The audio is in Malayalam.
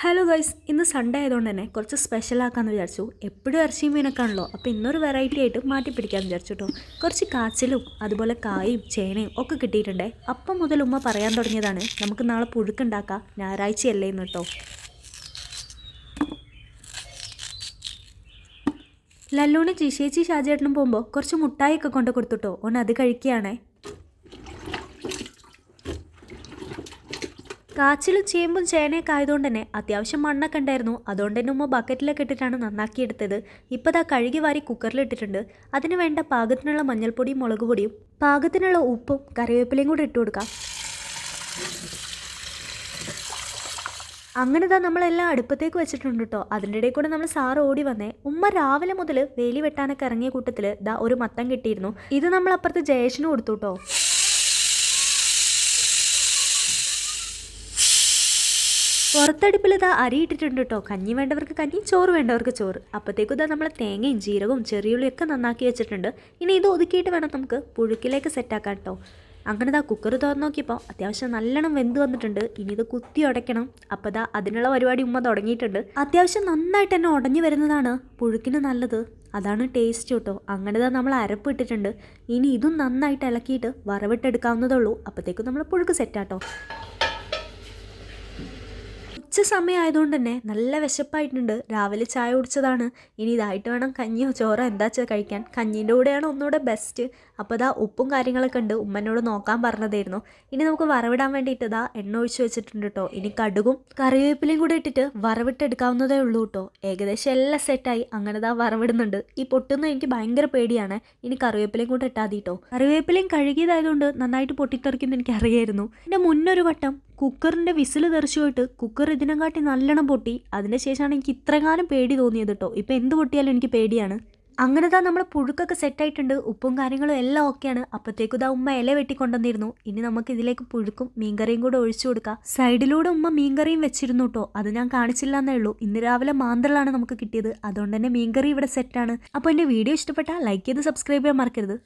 ഹലോ ഗൈസ്, ഇന്ന് സൺഡേ ആയതുകൊണ്ട് തന്നെ കുറച്ച് സ്പെഷ്യൽ ആക്കാമെന്ന് വിചാരിച്ചു. എപ്പോഴും ഇറച്ചിയും മീനൊക്കെ ആണല്ലോ, അപ്പോൾ ഇന്നൊരു വെറൈറ്റി ആയിട്ട് മാറ്റി പിടിക്കാമെന്ന് വിചാരിച്ചു കേട്ടോ. കുറച്ച് കാച്ചിലും അതുപോലെ കായും ചേനയും ഒക്കെ കിട്ടിയിട്ടുണ്ടേ. അപ്പം മുതൽ ഉമ്മ പറയാൻ തുടങ്ങിയതാണ് നമുക്ക് നാളെ പുഴുക്കുണ്ടാക്കാം, ഞായറാഴ്ചയല്ലേ എന്ന് കേട്ടോ. ലല്ലൂന് ജിഷേച്ചി ഷാജേട്ടനും പോകുമ്പോൾ കുറച്ച് മുട്ടായിയൊക്കെ കൊണ്ട് കൊടുത്തുട്ടോ. ഓൻ അത് കഴിക്കുകയാണേ. കാച്ചിലും ചേമ്പും ചേനയൊക്കെ ആയതുകൊണ്ട് തന്നെ അത്യാവശ്യം മണ്ണൊക്കെ ഉണ്ടായിരുന്നു. അതുകൊണ്ട് തന്നെ ഉമ്മ ബക്കറ്റിലൊക്കെ ഇട്ടിട്ടാണ് നന്നാക്കിയെടുത്തത്. ഇപ്പോൾ ഇതാ കഴുകി വാരി കുക്കറിലിട്ടിട്ടുണ്ട്. അതിന് വേണ്ട പാകത്തിനുള്ള മഞ്ഞൾപ്പൊടിയും മുളക് പൊടിയും പാകത്തിനുള്ള ഉപ്പും കറിവേപ്പിലയും കൂടി ഇട്ട് കൊടുക്കാം. അങ്ങനെ ഇതാ നമ്മളെല്ലാം അടുപ്പത്തേക്ക് വെച്ചിട്ടുണ്ട് കേട്ടോ. അതിൻ്റെ ഇടയിൽ കൂടെ നമ്മൾ സാറ് ഓടി വന്നേ. ഉമ്മ രാവിലെ മുതൽ വേലി വെട്ടാനൊക്കെ ഇറങ്ങിയ കൂട്ടത്തിൽ ഇതാ ഒരു മത്തം കിട്ടിയിരുന്നു. ഇത് നമ്മൾ അപ്പുറത്ത് ജയേഷിന് കൊടുത്തു കേട്ടോ. പുറത്തടുപ്പിൽ ഇതാ അരി ഇട്ടിട്ടുണ്ട് കേട്ടോ. കഞ്ഞി വേണ്ടവർക്ക് കഞ്ഞി, ചോറ് വേണ്ടവർക്ക് ചോറ്. അപ്പോഴത്തേക്കും ഇതാ നമ്മൾ തേങ്ങയും ജീരകവും ചെറിയുള്ളിയൊക്കെ നന്നാക്കി വെച്ചിട്ടുണ്ട്. ഇനി ഇത് ഒതുക്കിയിട്ട് വേണം നമുക്ക് പുഴുക്കിലേക്ക് സെറ്റാക്കാൻ കേട്ടോ. അങ്ങനെ ഇതാ കുക്കർ തുറന്ന് നോക്കിയപ്പോൾ അത്യാവശ്യം നല്ലോണം വെന്ത് വന്നിട്ടുണ്ട്. ഇനി ഇത് കുത്തി ഉടയ്ക്കണം. അപ്പോൾ ഇതാ അതിനുള്ള പരിപാടി ഉമ്മ തുടങ്ങിയിട്ടുണ്ട്. അത്യാവശ്യം നന്നായിട്ട് തന്നെ ഉടഞ്ഞു വരുന്നതാണ് പുഴുക്കിന് നല്ലത്. അതാണ് ടേസ്റ്റ് കേട്ടോ. അങ്ങനെ ഇതാ നമ്മൾ അരപ്പ് ഇട്ടിട്ടുണ്ട്. ഇനി ഇതും നന്നായിട്ട് ഇളക്കിയിട്ട് വറവിട്ടെടുക്കാവുന്നതേ ഉള്ളൂ. അപ്പോഴത്തേക്കും നമ്മൾ പുഴുക്ക് സെറ്റാട്ടോ. ഉച്ച സമയമായതുകൊണ്ട് തന്നെ നല്ല വിശപ്പായിട്ടുണ്ട്. രാവിലെ ചായ കുടിച്ചതാണ്. ഇനി ഇതായിട്ട് വേണം കഞ്ഞിയോ ചോറോ എന്താ വെച്ചാൽ കഴിക്കാൻ. കഞ്ഞീൻ്റെ കൂടെയാണ് ഒന്നുകൂടെ ബെസ്റ്റ്. അപ്പോൾ ഇതാ ഉപ്പും കാര്യങ്ങളൊക്കെ ഉണ്ട്. ഉമ്മനോട് നോക്കാൻ പറഞ്ഞതായിരുന്നു. ഇനി നമുക്ക് വറവിടാൻ വേണ്ടിയിട്ട് ഇതാ എണ്ണ ഒഴിച്ച് വെച്ചിട്ടുണ്ട് കേട്ടോ. ഇനി കടുകും കറിവേപ്പിലയും കൂടെ ഇട്ടിട്ട് വറവിട്ടെടുക്കാവുന്നതേ ഉള്ളൂ കേട്ടോ. ഏകദേശം എല്ലാം സെറ്റായി. അങ്ങനെ ഇതാ വറവിടുന്നുണ്ട്. ഈ പൊട്ടുന്ന എനിക്ക് ഭയങ്കര പേടിയാണ്. ഇനി കറിവേപ്പിലയും കൂടെ ഇട്ടാൽ മതി കേട്ടോ. കറിവേപ്പിലയും കഴുകിയതായതുകൊണ്ട് നന്നായിട്ട് പൊട്ടിത്തെറിക്കുന്ന എനിക്ക് അറിയായിരുന്നു. എൻ്റെ മുന്നൊരു വട്ടം കുക്കറിൻ്റെ വിസിൽ തെറിച്ചു പോയിട്ട് കുക്കർ ഇതിനെക്കാട്ടി നല്ലോണം പൊട്ടി. അതിന് ശേഷമാണ് എനിക്ക് ഇത്രകാലം പേടി തോന്നിയത് കേട്ടോ. ഇപ്പം എന്ത് പൊട്ടിയാലും എനിക്ക് പേടിയാണ്. അങ്ങനെ താ നമ്മൾ പുഴുക്കൊക്കെ സെറ്റായിട്ടുണ്ട്. ഉപ്പും കാര്യങ്ങളും എല്ലാം ഓക്കെയാണ്. അപ്പോഴത്തേക്കും ഇതാ ഉമ്മ ഇല വെട്ടിക്കൊണ്ടുവന്നിരുന്നു. ഇനി നമുക്ക് ഇതിലേക്ക് പുഴുക്കും മീൻകറിയും കൂടെ ഒഴിച്ചു കൊടുക്കാം. സൈഡിലൂടെ ഉമ്മ മീൻകറിയും വെച്ചിരുന്നു കേട്ടോ. അത് ഞാൻ കാണിച്ചില്ല എന്നേ ഉള്ളൂ. ഇന്ന് രാവിലെ മാന്തളാണ് നമുക്ക് കിട്ടിയത്. അതുകൊണ്ട് തന്നെ മീൻകറി ഇവിടെ സെറ്റാണ്. അപ്പോൾ എൻ്റെ വീഡിയോ ഇഷ്ടപ്പെട്ടാൽ ലൈക്ക് ചെയ്ത് സബ്സ്ക്രൈബ് ചെയ്യാൻ മറക്കരുത്.